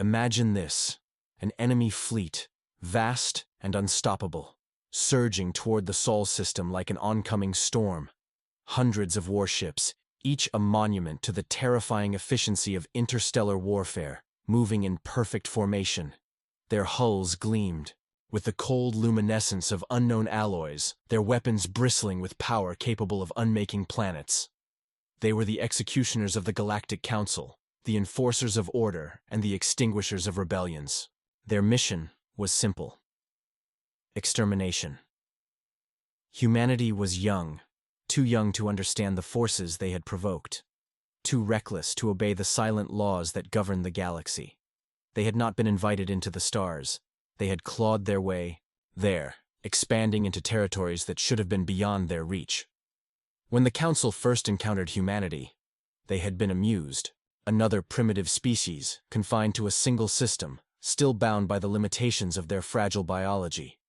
Imagine this, an enemy fleet, vast and unstoppable, surging toward the Sol system like an oncoming storm. Hundreds of warships, each a monument to the terrifying efficiency of interstellar warfare, moving in perfect formation. Their hulls gleamed, with the cold luminescence of unknown alloys, their weapons bristling with power capable of unmaking planets. They were the executioners of the Galactic Council, the enforcers of order, and the extinguishers of rebellions. Their mission was simple: extermination. Humanity was young, too young to understand the forces they had provoked, too reckless to obey the silent laws that governed the galaxy. They had not been invited into the stars. They had clawed their way there, expanding into territories that should have been beyond their reach. When the Council first encountered humanity, they had been amused. Another primitive species, confined to a single system, still bound by the limitations of their fragile biology.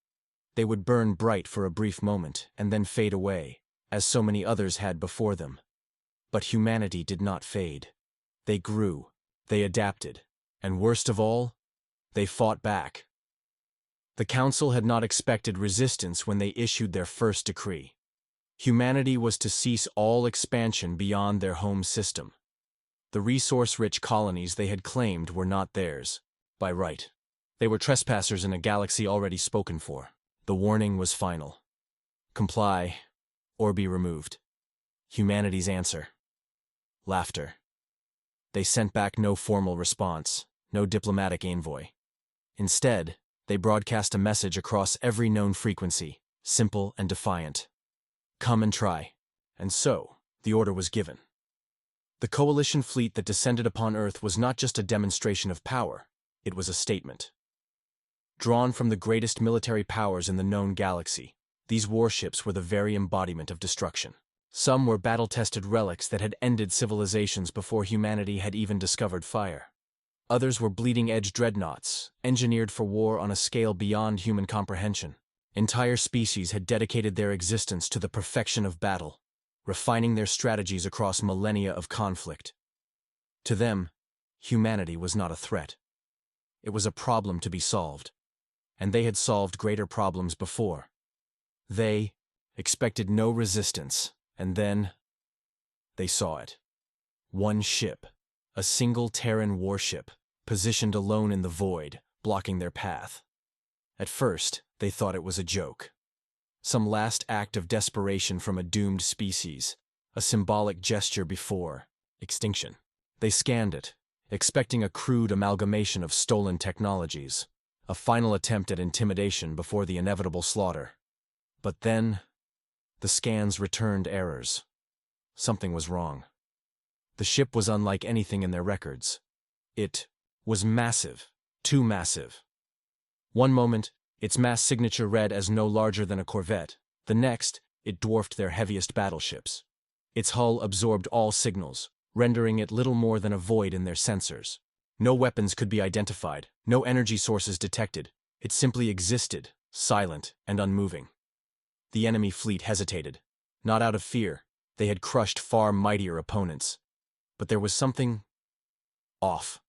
They would burn bright for a brief moment and then fade away, as so many others had before them. But humanity did not fade. They grew, they adapted, and worst of all, they fought back. The Council had not expected resistance when they issued their first decree. Humanity was to cease all expansion beyond their home system. The resource-rich colonies they had claimed were not theirs, by right. They were trespassers in a galaxy already spoken for. The warning was final. Comply, or be removed. Humanity's answer: laughter. They sent back no formal response, no diplomatic envoy. Instead, they broadcast a message across every known frequency, simple and defiant: come and try. And so, the order was given. The coalition fleet that descended upon Earth was not just a demonstration of power, it was a statement. Drawn from the greatest military powers in the known galaxy, these warships were the very embodiment of destruction. Some were battle-tested relics that had ended civilizations before humanity had even discovered fire. Others were bleeding-edge dreadnoughts, engineered for war on a scale beyond human comprehension. Entire species had dedicated their existence to the perfection of battle, refining their strategies across millennia of conflict. To them, humanity was not a threat. It was a problem to be solved, and they had solved greater problems before. They expected no resistance, and then they saw it. One ship, a single Terran warship, positioned alone in the void, blocking their path. At first, they thought it was a joke. Some last act of desperation from a doomed species, a symbolic gesture before extinction. They scanned it, expecting a crude amalgamation of stolen technologies, a final attempt at intimidation before the inevitable slaughter. But then, the scans returned errors. Something was wrong. The ship was unlike anything in their records. It was massive, too massive. One moment, its mass signature read as no larger than a corvette. The next, it dwarfed their heaviest battleships. Its hull absorbed all signals, rendering it little more than a void in their sensors. No weapons could be identified, no energy sources detected. It simply existed, silent and unmoving. The enemy fleet hesitated. Not out of fear. They had crushed far mightier opponents. But there was something off.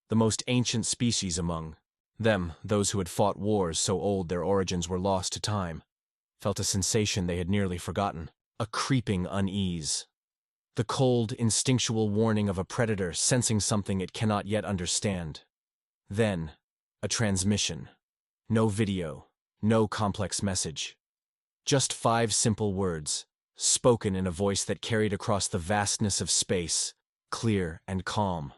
The most ancient species among them, those who had fought wars so old their origins were lost to time, felt a sensation they had nearly forgotten, a creeping unease. The cold, instinctual warning of a predator sensing something it cannot yet understand. Then, a transmission. No video, no complex message. Just 5 simple words, spoken in a voice that carried across the vastness of space, clear and calm.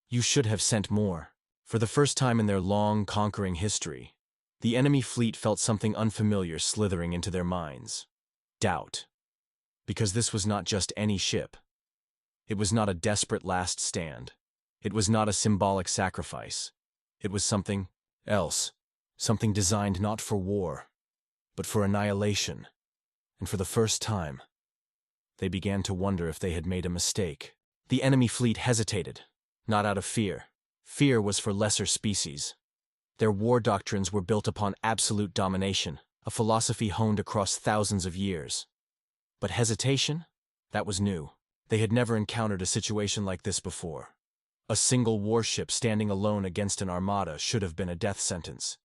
You should have sent more. For the first time in their long, conquering history, the enemy fleet felt something unfamiliar slithering into their minds. Doubt. Because this was not just any ship. It was not a desperate last stand. It was not a symbolic sacrifice. It was something else. Something designed not for war, but for annihilation. And for the first time, they began to wonder if they had made a mistake. The enemy fleet hesitated, not out of fear. Fear was for lesser species. Their war doctrines were built upon absolute domination, a philosophy honed across thousands of years. But hesitation? That was new. They had never encountered a situation like this before. A single warship standing alone against an armada should have been a death sentence.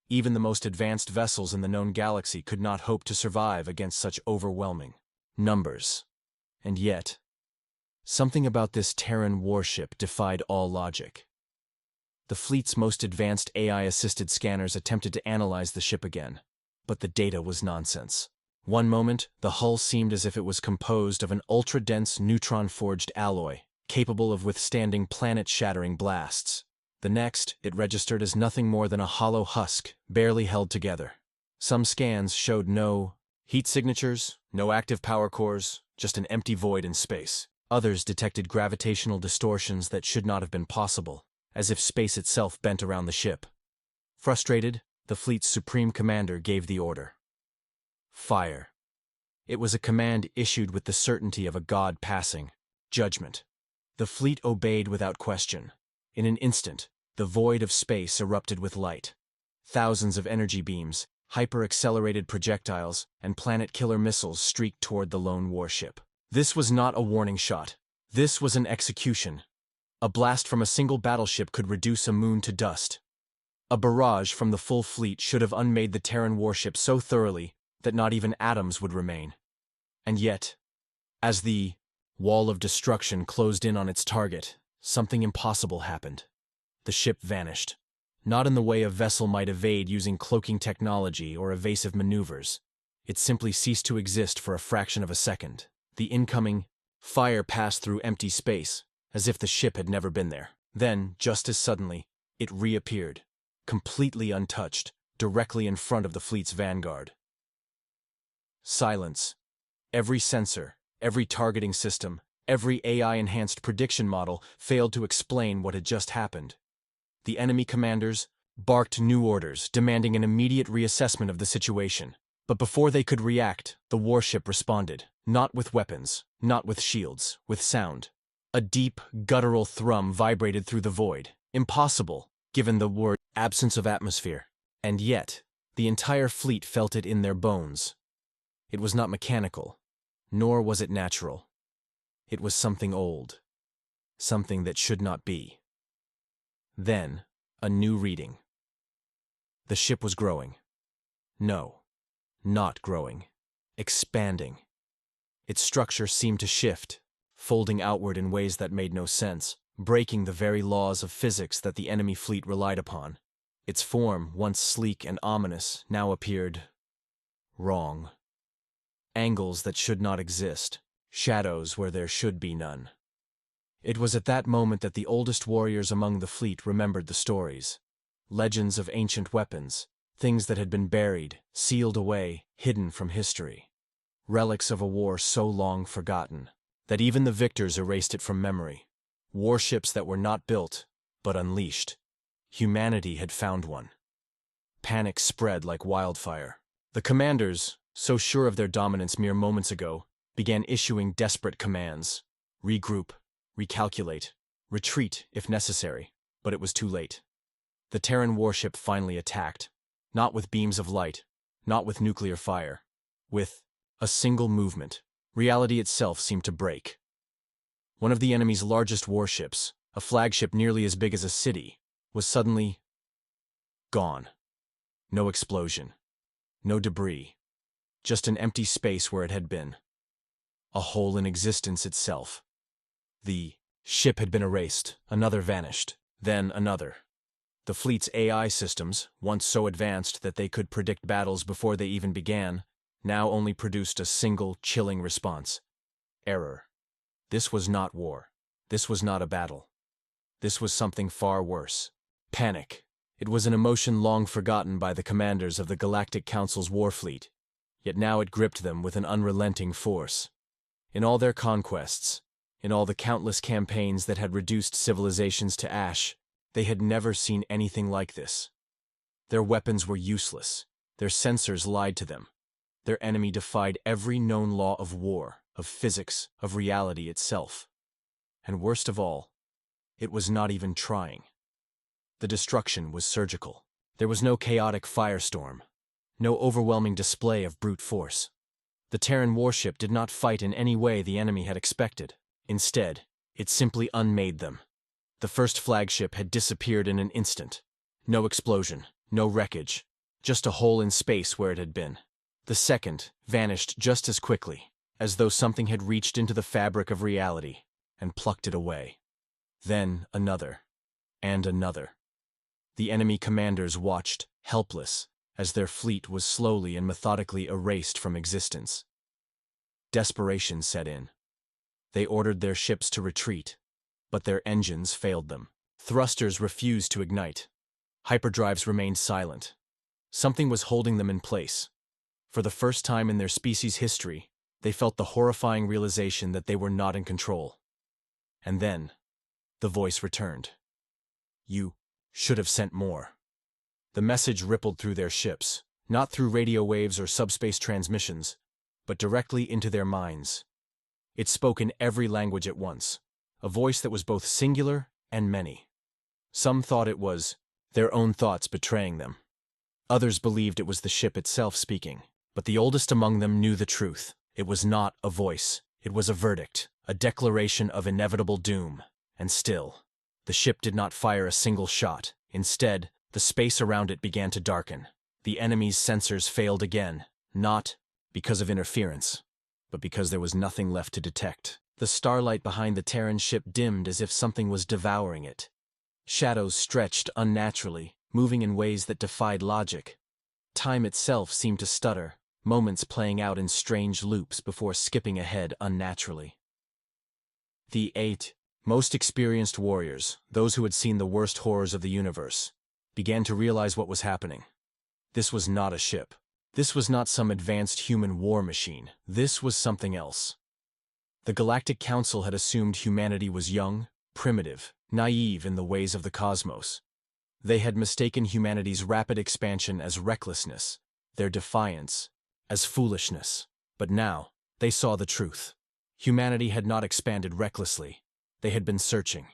Even the most advanced vessels in the known galaxy could not hope to survive against such overwhelming numbers. And yet, something about this Terran warship defied all logic. The fleet's most advanced AI-assisted scanners attempted to analyze the ship again, but the data was nonsense. One moment, the hull seemed as if it was composed of an ultra-dense neutron-forged alloy, capable of withstanding planet-shattering blasts. The next, it registered as nothing more than a hollow husk, barely held together. Some scans showed no heat signatures, no active power cores, just an empty void in space. Others detected gravitational distortions that should not have been possible, as if space itself bent around the ship. Frustrated, the fleet's supreme commander gave the order. Fire. It was a command issued with the certainty of a god passing judgment. The fleet obeyed without question. In an instant, the void of space erupted with light. Thousands of energy beams, hyper-accelerated projectiles, and planet-killer missiles streaked toward the lone warship. This was not a warning shot. This was an execution. A blast from a single battleship could reduce a moon to dust. A barrage from the full fleet should have unmade the Terran warship so thoroughly that not even atoms would remain. And yet, as the wall of destruction closed in on its target, something impossible happened. The ship vanished. Not in the way a vessel might evade using cloaking technology or evasive maneuvers. It simply ceased to exist for a fraction of a second. The incoming fire passed through empty space, as if the ship had never been there. Then, just as suddenly, it reappeared, completely untouched, directly in front of the fleet's vanguard. Silence. Every sensor, every targeting system, every AI-enhanced prediction model failed to explain what had just happened. The enemy commanders barked new orders, demanding an immediate reassessment of the situation. But before they could react, the warship responded. Not with weapons, not with shields, with sound. A deep, guttural thrum vibrated through the void. Impossible, given the word absence of atmosphere. And yet, the entire fleet felt it in their bones. It was not mechanical, nor was it natural. It was something old, something that should not be. Then, a new reading. The ship was growing. No, not growing. Expanding. Its structure seemed to shift, folding outward in ways that made no sense, breaking the very laws of physics that the enemy fleet relied upon. Its form, once sleek and ominous, now appeared wrong. Angles that should not exist, shadows where there should be none. It was at that moment that the oldest warriors among the fleet remembered the stories. Legends of ancient weapons, things that had been buried, sealed away, hidden from history. Relics of a war so long forgotten that even the victors erased it from memory. Warships that were not built, but unleashed. Humanity had found one. Panic spread like wildfire. The commanders, so sure of their dominance mere moments ago, began issuing desperate commands. Regroup, recalculate, retreat if necessary, but it was too late. The Terran warship finally attacked, not with beams of light, not with nuclear fire, with a single movement. Reality itself seemed to break. One of the enemy's largest warships, a flagship nearly as big as a city, was suddenly gone. No explosion, no debris, just an empty space where it had been. A hole in existence itself. The ship had been erased, another vanished, then another. The fleet's AI systems, once so advanced that they could predict battles before they even began, now only produced a single, chilling response. Error. This was not war. This was not a battle. This was something far worse. Panic. It was an emotion long forgotten by the commanders of the Galactic Council's war fleet, yet now it gripped them with an unrelenting force. In all their conquests, in all the countless campaigns that had reduced civilizations to ash, they had never seen anything like this. Their weapons were useless. Their sensors lied to them. Their enemy defied every known law of war, of physics, of reality itself. And worst of all, it was not even trying. The destruction was surgical. There was no chaotic firestorm, no overwhelming display of brute force. The Terran warship did not fight in any way the enemy had expected. Instead, it simply unmade them. The first flagship had disappeared in an instant. No explosion, no wreckage, just a hole in space where it had been. The second vanished just as quickly, as though something had reached into the fabric of reality and plucked it away. Then another, and another. The enemy commanders watched, helpless, as their fleet was slowly and methodically erased from existence. Desperation set in. They ordered their ships to retreat, but their engines failed them. Thrusters refused to ignite. Hyperdrives remained silent. Something was holding them in place. For the first time in their species' history, they felt the horrifying realization that they were not in control. And then, the voice returned. You should have sent more. The message rippled through their ships, not through radio waves or subspace transmissions, but directly into their minds. It spoke in every language at once, a voice that was both singular and many. Some thought it was their own thoughts betraying them. Others believed it was the ship itself speaking, but the oldest among them knew the truth. It was not a voice, it was a verdict, a declaration of inevitable doom. And still, the ship did not fire a single shot. Instead, the space around it began to darken. The enemy's sensors failed again, not because of interference, but because there was nothing left to detect. The starlight behind the Terran ship dimmed as if something was devouring it. Shadows stretched unnaturally, moving in ways that defied logic. Time itself seemed to stutter, moments playing out in strange loops before skipping ahead unnaturally. The 8 most experienced warriors, those who had seen the worst horrors of the universe, began to realize what was happening. This was not a ship. This was not some advanced human war machine. This was something else. The Galactic Council had assumed humanity was young, primitive, naive in the ways of the cosmos. They had mistaken humanity's rapid expansion as recklessness, their defiance as foolishness. But now, they saw the truth. Humanity had not expanded recklessly. They had been searching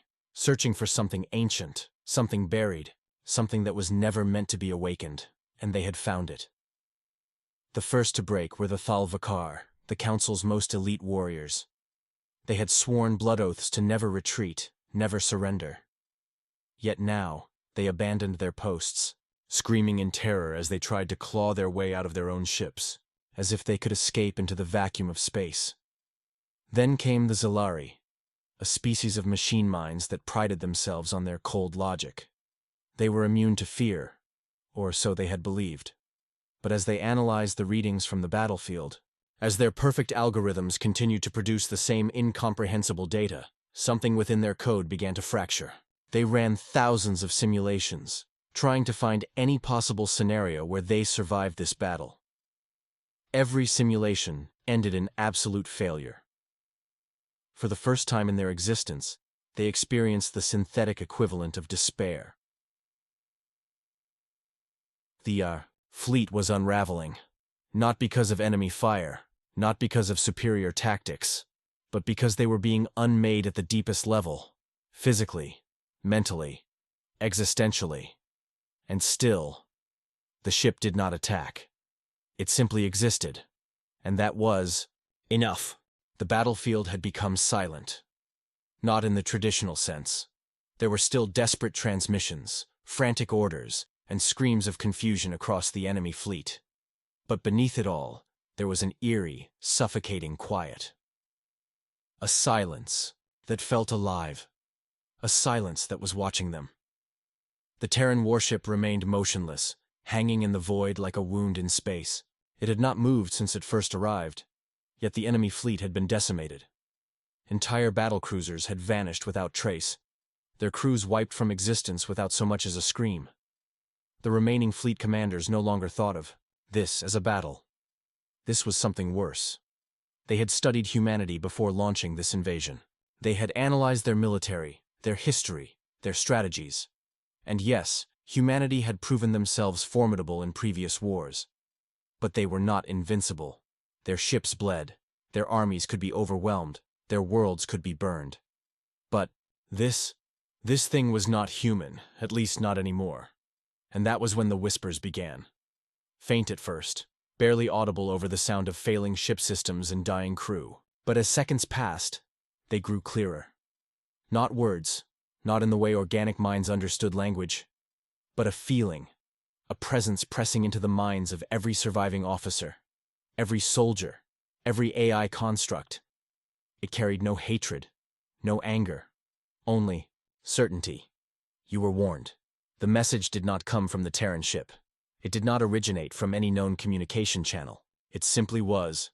for something ancient, something buried, something that was never meant to be awakened, and they had found it. The first to break were the Thalvakar, the Council's most elite warriors. They had sworn blood oaths to never retreat, never surrender. Yet now, they abandoned their posts, screaming in terror as they tried to claw their way out of their own ships, as if they could escape into the vacuum of space. Then came the Zalari, a species of machine minds that prided themselves on their cold logic. They were immune to fear, or so they had believed. But as they analyzed the readings from the battlefield, as their perfect algorithms continued to produce the same incomprehensible data, something within their code began to fracture. They ran thousands of simulations, trying to find any possible scenario where they survived this battle. Every simulation ended in absolute failure. For the first time in their existence, they experienced the synthetic equivalent of despair. The fleet was unraveling, not because of enemy fire, not because of superior tactics, but because they were being unmade at the deepest level, physically, mentally, existentially. And still, the ship did not attack. It simply existed, and that was enough. The battlefield had become silent. Not in the traditional sense. There were still desperate transmissions, frantic orders, and screams of confusion across the enemy fleet. But beneath it all, there was an eerie, suffocating quiet. A silence that felt alive. A silence that was watching them. The Terran warship remained motionless, hanging in the void like a wound in space. It had not moved since it first arrived, yet the enemy fleet had been decimated. Entire battlecruisers had vanished without trace, their crews wiped from existence without so much as a scream. The remaining fleet commanders no longer thought of this as a battle. This was something worse. They had studied humanity before launching this invasion. They had analyzed their military, their history, their strategies. And yes, humanity had proven themselves formidable in previous wars. But they were not invincible. Their ships bled, their armies could be overwhelmed, their worlds could be burned. But this thing was not human, at least not anymore. And that was when the whispers began. Faint at first, barely audible over the sound of failing ship systems and dying crew. But as seconds passed, they grew clearer. Not words, not in the way organic minds understood language, but a feeling, a presence pressing into the minds of every surviving officer, every soldier, every AI construct. It carried no hatred, no anger, only certainty. You were warned. The message did not come from the Terran ship. It did not originate from any known communication channel. It simply was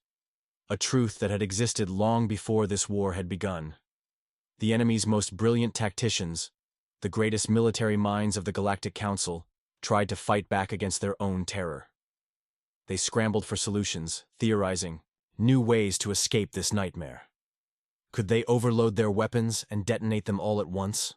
a truth that had existed long before this war had begun. The enemy's most brilliant tacticians, the greatest military minds of the Galactic Council, tried to fight back against their own terror. They scrambled for solutions, theorizing new ways to escape this nightmare. Could they overload their weapons and detonate them all at once?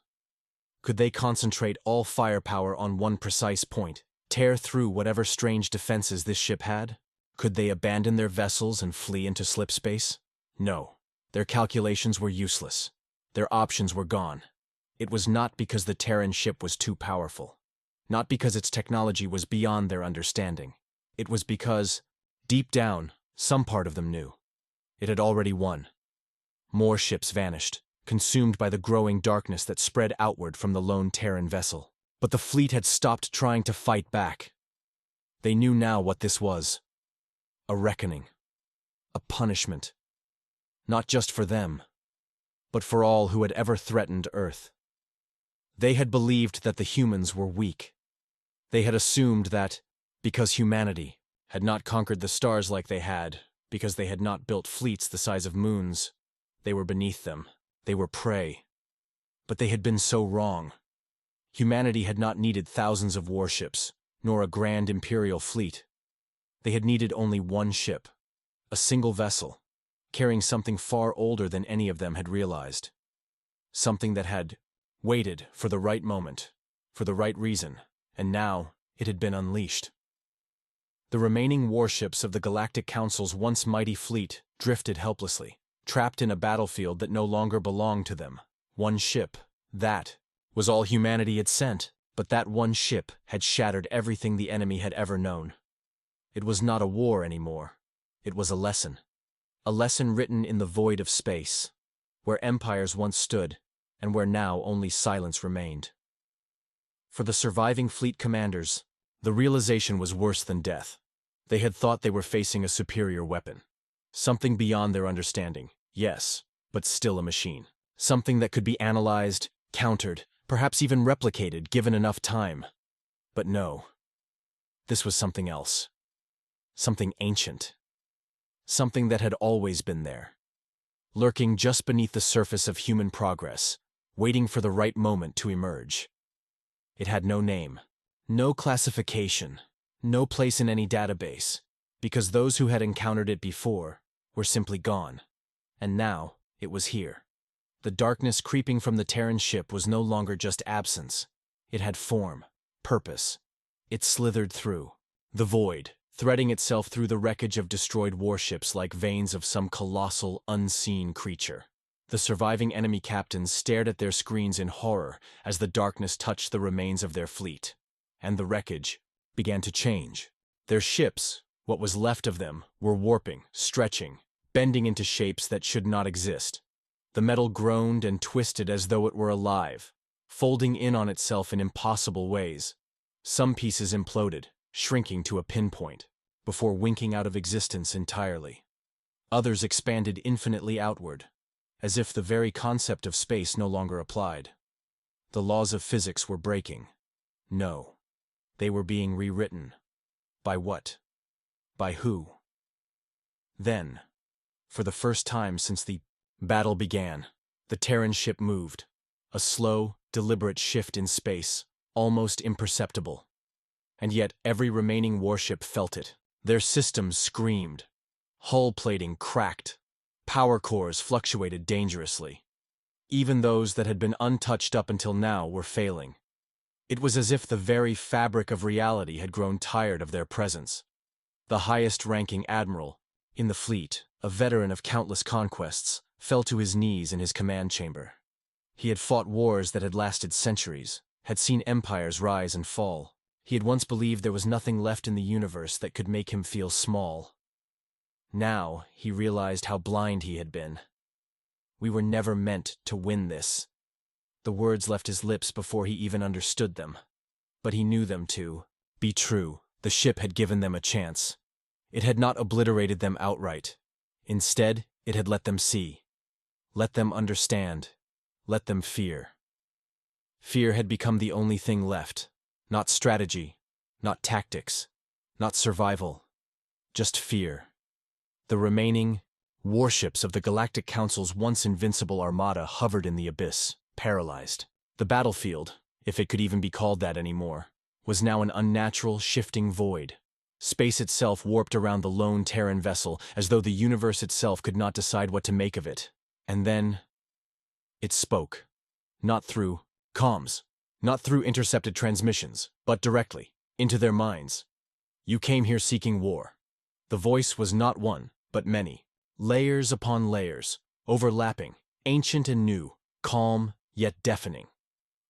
Could they concentrate all firepower on one precise point, tear through whatever strange defenses this ship had? Could they abandon their vessels and flee into slipspace? No. Their calculations were useless. Their options were gone. It was not because the Terran ship was too powerful. Not because its technology was beyond their understanding. It was because, deep down, some part of them knew. It had already won. More ships vanished, consumed by the growing darkness that spread outward from the lone Terran vessel. But the fleet had stopped trying to fight back. They knew now what this was. A reckoning. A punishment. Not just for them, but for all who had ever threatened Earth. They had believed that the humans were weak. They had assumed that, because humanity had not conquered the stars like they had, because they had not built fleets the size of moons, they were beneath them. They were prey. But they had been so wrong. Humanity had not needed thousands of warships, nor a grand imperial fleet. They had needed only one ship, a single vessel, carrying something far older than any of them had realized. Something that had waited for the right moment, for the right reason, and now it had been unleashed. The remaining warships of the Galactic Council's once mighty fleet drifted helplessly, trapped in a battlefield that no longer belonged to them. One ship, that was all humanity had sent, but that one ship had shattered everything the enemy had ever known. It was not a war anymore. It was a lesson. A lesson written in the void of space, where empires once stood, and where now only silence remained. For the surviving fleet commanders, the realization was worse than death. They had thought they were facing a superior weapon. Something beyond their understanding, yes, but still a machine. Something that could be analyzed, countered, perhaps even replicated given enough time. But no. This was something else. Something ancient. Something that had always been there. Lurking just beneath the surface of human progress, waiting for the right moment to emerge. It had no name, no classification, no place in any database, because those who had encountered it before were simply gone. And now, it was here. The darkness creeping from the Terran ship was no longer just absence. It had form, purpose. It slithered through the void, threading itself through the wreckage of destroyed warships like veins of some colossal, unseen creature. The surviving enemy captains stared at their screens in horror as the darkness touched the remains of their fleet. And the wreckage began to change. Their ships, what was left of them, were warping, stretching, bending into shapes that should not exist. The metal groaned and twisted as though it were alive, folding in on itself in impossible ways. Some pieces imploded, shrinking to a pinpoint, before winking out of existence entirely. Others expanded infinitely outward, as if the very concept of space no longer applied. The laws of physics were breaking. No. They were being rewritten. By what? By who? Then, for the first time since the battle began, the Terran ship moved. A slow, deliberate shift in space, almost imperceptible. And yet every remaining warship felt it. Their systems screamed. Hull plating cracked. Power cores fluctuated dangerously. Even those that had been untouched up until now were failing. It was as if the very fabric of reality had grown tired of their presence. The highest-ranking admiral in the fleet, a veteran of countless conquests, fell to his knees in his command chamber. He had fought wars that had lasted centuries, had seen empires rise and fall. He had once believed there was nothing left in the universe that could make him feel small. Now he realized how blind he had been. We were never meant to win this. The words left his lips before he even understood them. But he knew them to be true. The ship had given them a chance. It had not obliterated them outright. Instead, it had let them see. Let them understand. Let them fear. Fear had become the only thing left. Not strategy, not tactics, not survival. Just fear. The remaining warships of the Galactic Council's once invincible armada hovered in the abyss, paralyzed. The battlefield, if it could even be called that anymore, was now an unnatural, shifting void. Space itself warped around the lone Terran vessel, as though the universe itself could not decide what to make of it. And then it spoke. Not through comms, not through intercepted transmissions, but directly, into their minds. You came here seeking war. The voice was not one, but many. Layers upon layers, overlapping, ancient and new, calm yet deafening.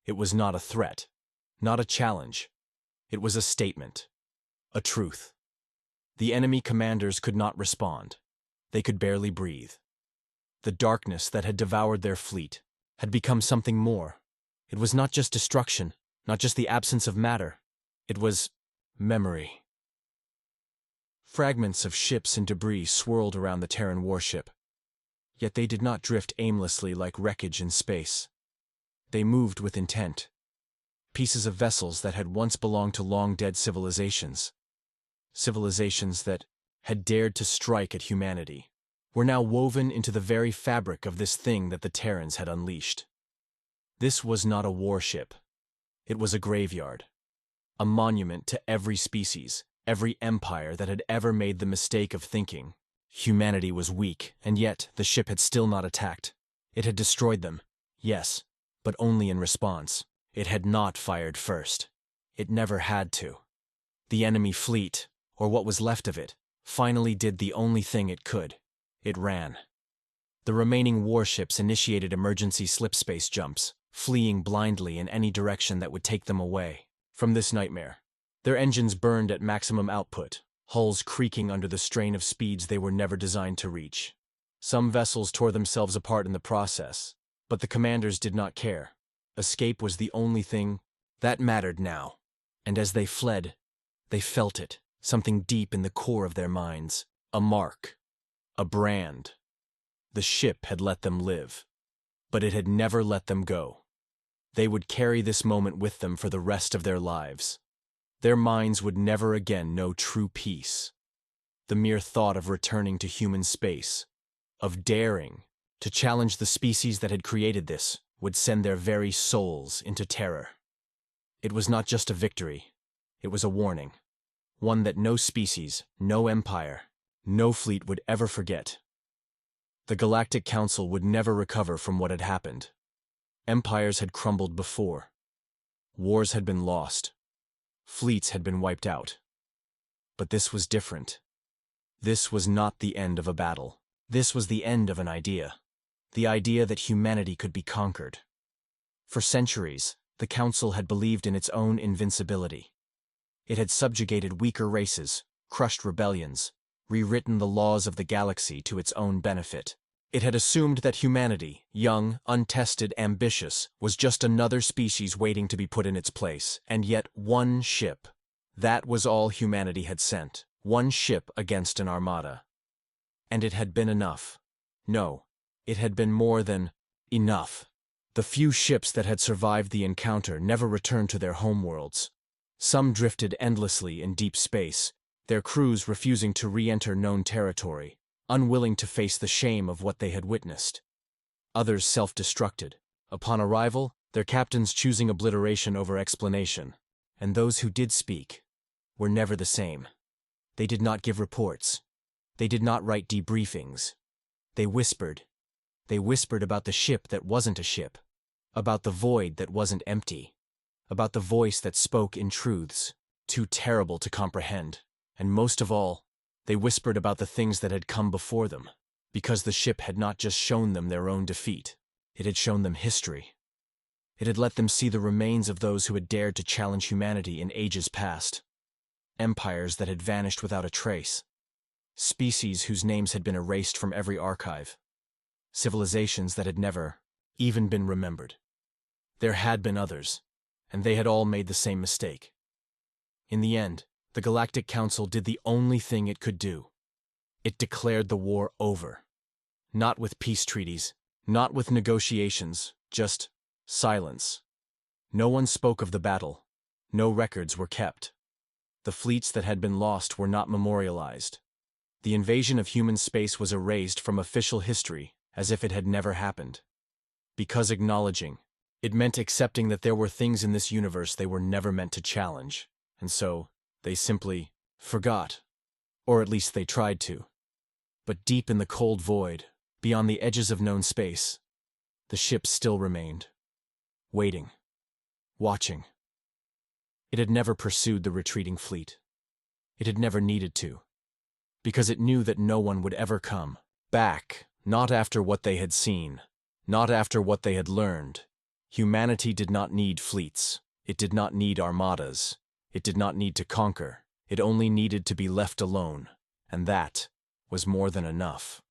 It was not a threat, not a challenge. It was a statement, a truth. The enemy commanders could not respond. They could barely breathe. The darkness that had devoured their fleet had become something more. It was not just destruction, not just the absence of matter. It was memory. Fragments of ships and debris swirled around the Terran warship. Yet they did not drift aimlessly like wreckage in space. They moved with intent. Pieces of vessels that had once belonged to long-dead civilizations. Civilizations that had dared to strike at humanity, were now woven into the very fabric of this thing that the Terrans had unleashed. This was not a warship. It was a graveyard. A monument to every species, every empire that had ever made the mistake of thinking humanity was weak, and yet the ship had still not attacked. It had destroyed them, yes, but only in response. It had not fired first. It never had to. The enemy fleet, or what was left of it, finally did the only thing it could. It ran. The remaining warships initiated emergency slipspace jumps, fleeing blindly in any direction that would take them away from this nightmare. Their engines burned at maximum output, hulls creaking under the strain of speeds they were never designed to reach. Some vessels tore themselves apart in the process, but the commanders did not care. Escape was the only thing that mattered now. And as they fled, they felt it, something deep in the core of their minds. A mark. A brand. The ship had let them live, but it had never let them go. They would carry this moment with them for the rest of their lives. Their minds would never again know true peace. The mere thought of returning to human space, of daring to challenge the species that had created this, would send their very souls into terror. It was not just a victory, it was a warning. One that no species, no empire, no fleet would ever forget. The Galactic Council would never recover from what had happened. Empires had crumbled before. Wars had been lost. Fleets had been wiped out. But this was different. This was not the end of a battle. This was the end of an idea. The idea that humanity could be conquered. For centuries, the Council had believed in its own invincibility. It had subjugated weaker races, crushed rebellions, rewritten the laws of the galaxy to its own benefit. It had assumed that humanity, young, untested, ambitious, was just another species waiting to be put in its place. And yet one ship. That was all humanity had sent. One ship against an armada. And it had been enough. No, it had been more than enough. The few ships that had survived the encounter never returned to their homeworlds. Some drifted endlessly in deep space, their crews refusing to re-enter known territory, unwilling to face the shame of what they had witnessed. Others self-destructed. Upon arrival, their captains choosing obliteration over explanation. And those who did speak were never the same. They did not give reports. They did not write debriefings. They whispered. They whispered about the ship that wasn't a ship, about the void that wasn't empty, about the voice that spoke in truths too terrible to comprehend. And most of all, they whispered about the things that had come before them, because the ship had not just shown them their own defeat, it had shown them history. It had let them see the remains of those who had dared to challenge humanity in ages past. Empires that had vanished without a trace. Species whose names had been erased from every archive. Civilizations that had never even been remembered. There had been others, and they had all made the same mistake. In the end, the Galactic Council did the only thing it could do. It declared the war over. Not with peace treaties, not with negotiations, just silence. No one spoke of the battle. No records were kept. The fleets that had been lost were not memorialized. The invasion of human space was erased from official history as if it had never happened. Because acknowledging, it meant accepting that there were things in this universe they were never meant to challenge, and so they simply forgot. Or at least they tried to. But deep in the cold void, beyond the edges of known space, the ship still remained. Waiting. Watching. It had never pursued the retreating fleet. It had never needed to. Because it knew that no one would ever come back, not after what they had seen, not after what they had learned. Humanity did not need fleets. It did not need armadas. It did not need to conquer. It only needed to be left alone, and that was more than enough.